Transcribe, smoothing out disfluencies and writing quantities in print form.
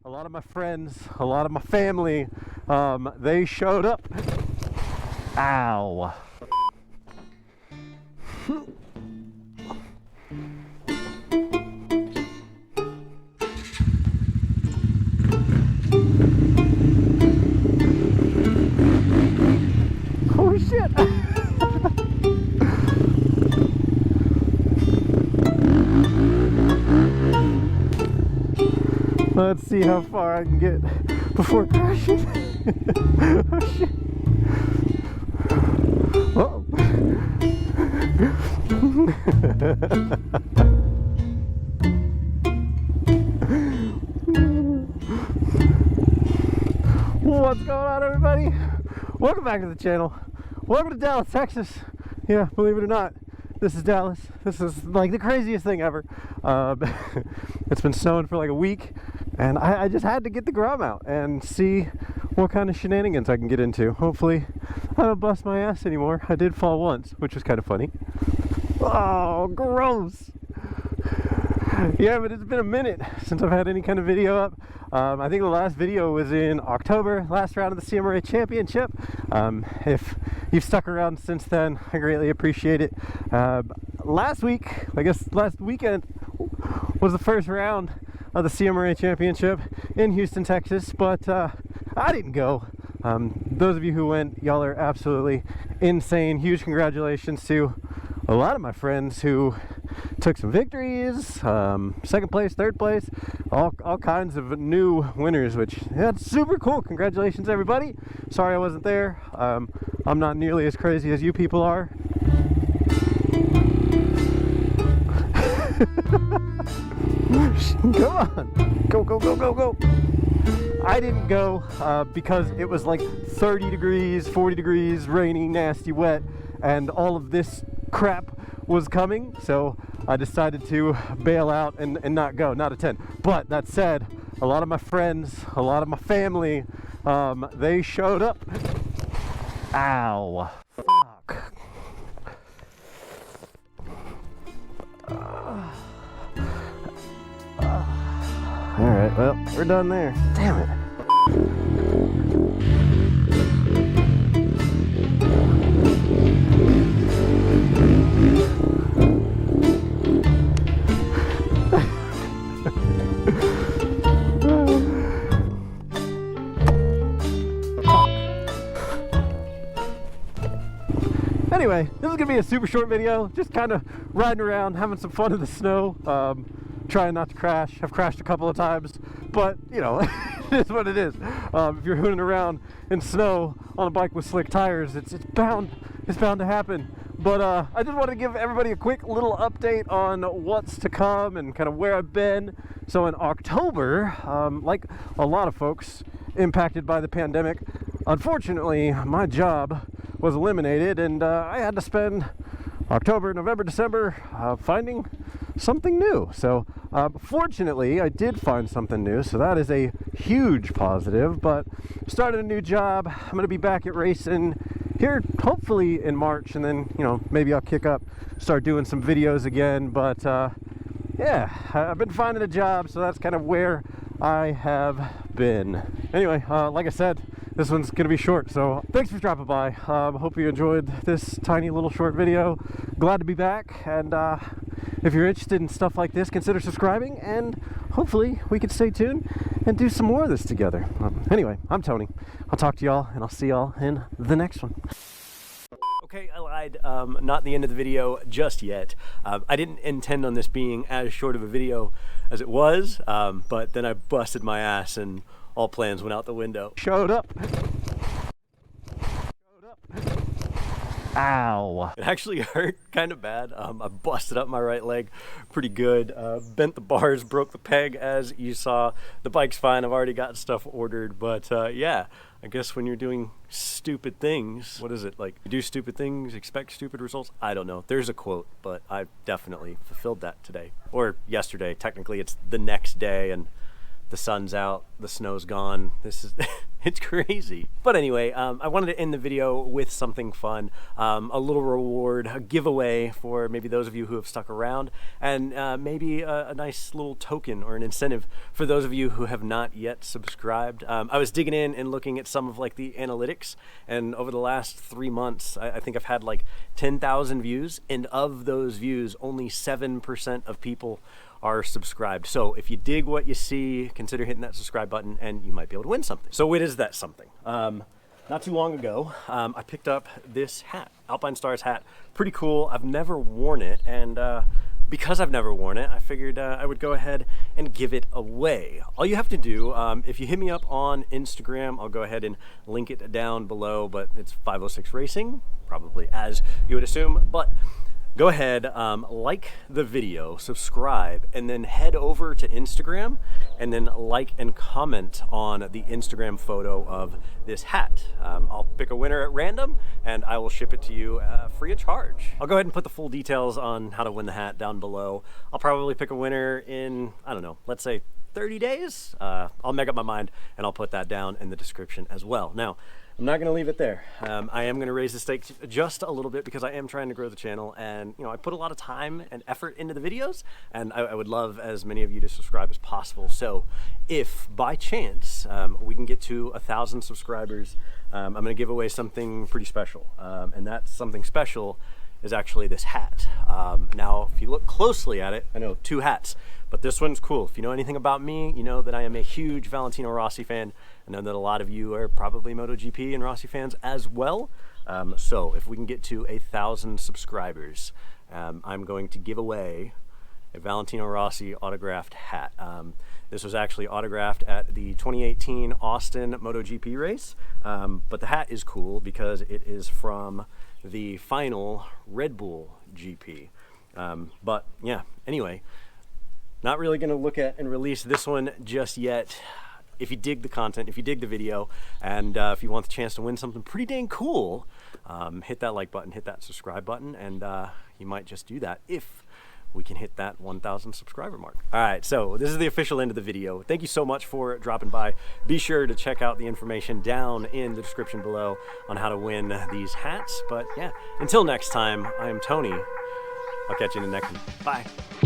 a lot of my friends, a lot of my family, they showed up. Ow. Oh shit. Let's see how far I can get before crashing. Oh shit. Uh-oh. What's going on, everybody? Welcome back to the channel. Welcome to Dallas, Texas. Yeah, believe it or not, this is Dallas. This is like the craziest thing ever. It's been snowing for like a week, and I just had to get the Grom out and see what kind of shenanigans I can get into. Hopefully I don't bust my ass anymore. I did fall once, which was kind of funny. Oh, gross. Yeah, but it's been a minute since I've had any kind of video up. I think the last video was in October, last round of the CMRA championship. If you've stuck around since then, I greatly appreciate it. Last week, I guess last weekend, was the first round of the CMRA championship in Houston, Texas, but I didn't go. Those of you who went, y'all are absolutely insane. Huge congratulations to a lot of my friends who took some victories, second place, third place, all kinds of new winners, which, yeah, it's super cool. Congratulations, everybody. Sorry I wasn't there. I'm not nearly as crazy as you people are. Come on, go, go, go, go, go. I didn't go because it was like 30 degrees, 40 degrees, rainy, nasty, wet, and all of this crap was coming, so I decided to bail out and not go, not attend. But that said, a lot of my friends, a lot of my family, they showed up. Ow. Fuck. Alright, well, we're done there. Damn it. Anyway, this is gonna be a super short video, just kind of riding around, having some fun in the snow, trying not to crash. I've crashed a couple of times, but you know, it is what it is. If you're hooning around in snow on a bike with slick tires, it's bound to happen. But I just wanted to give everybody a quick little update on what's to come and kind of where I've been. So in October, like a lot of folks impacted by the pandemic, unfortunately my job was eliminated, and I had to spend October, November, December finding something new. So fortunately I did find something new, so that is a huge positive. But started a new job. I'm going to be back at racing here hopefully in March, and then, you know, maybe I'll start doing some videos again. But yeah, I've been finding a job, so that's kind of where I have been. Anyway, like I said, this one's gonna be short, so thanks for dropping by. Hope you enjoyed this tiny little short video. Glad to be back, and if you're interested in stuff like this, consider subscribing, and hopefully we can stay tuned and do some more of this together. Anyway, I'm Tony. I'll talk to y'all, and I'll see y'all in the next one. Okay, I lied. Not the end of the video just yet. I didn't intend on this being as short of a video as it was, but then I busted my ass and all plans went out the window. Showed up. Ow. It actually hurt kind of bad. I busted up my right leg pretty good. Bent the bars, broke the peg, as you saw. The bike's fine. I've already got stuff ordered. But yeah, I guess when you're doing stupid things, what is it? Like, you do stupid things, expect stupid results? I don't know. There's a quote, but I definitely fulfilled that today. Or yesterday. Technically, it's the next day, and the sun's out, the snow's gone. This is It's crazy. But anyway, I wanted to end the video with something fun, a little reward, a giveaway for maybe those of you who have stuck around, and maybe a nice little token or an incentive for those of you who have not yet subscribed. I was digging in and looking at some of like the analytics, and over the last 3 months, I think I've had like 10,000 views, and of those views, only 7% of people are subscribed. So if you dig what you see, consider hitting that subscribe button and you might be able to win something. So what is that something? Not too long ago, I picked up this hat, Alpinestars hat. Pretty cool. I've never worn it, and because I've never worn it, I figured I would go ahead and give it away. All you have to do, if you hit me up on Instagram, I'll go ahead and link it down below, but it's 506 Racing, probably as you would assume, but go ahead, like the video, subscribe, and then head over to Instagram and then like and comment on the Instagram photo of this hat. I'll pick a winner at random and I will ship it to you free of charge. I'll go ahead and put the full details on how to win the hat down below. I'll probably pick a winner in, I don't know, let's say 30 days. I'll make up my mind and I'll put that down in the description as well. Now, I'm not going to leave it there. I am going to raise the stakes just a little bit because I am trying to grow the channel, and you know, I put a lot of time and effort into the videos, and I would love as many of you to subscribe as possible. So if by chance we can get to 1,000 subscribers, I'm going to give away something pretty special, and that something special is actually this hat. Now, if you look closely at it, I know 2 hats, but this one's cool. If you know anything about me, you know that I am a huge Valentino Rossi fan. I know that a lot of you are probably MotoGP and Rossi fans as well. So if we can get to 1,000 subscribers, I'm going to give away a Valentino Rossi autographed hat. This was actually autographed at the 2018 Austin MotoGP race, but the hat is cool because it is from the final Red Bull GP. But yeah, anyway, not really going to look at and release this one just yet. If you dig the content, if you dig the video, and if you want the chance to win something pretty dang cool, hit that like button, hit that subscribe button, and you might just do that if we can hit that 1,000 subscriber mark. All right, so this is the official end of the video. Thank you so much for dropping by. Be sure to check out the information down in the description below on how to win these hats. But yeah, until next time, I am Tony. I'll catch you in the next one. Bye.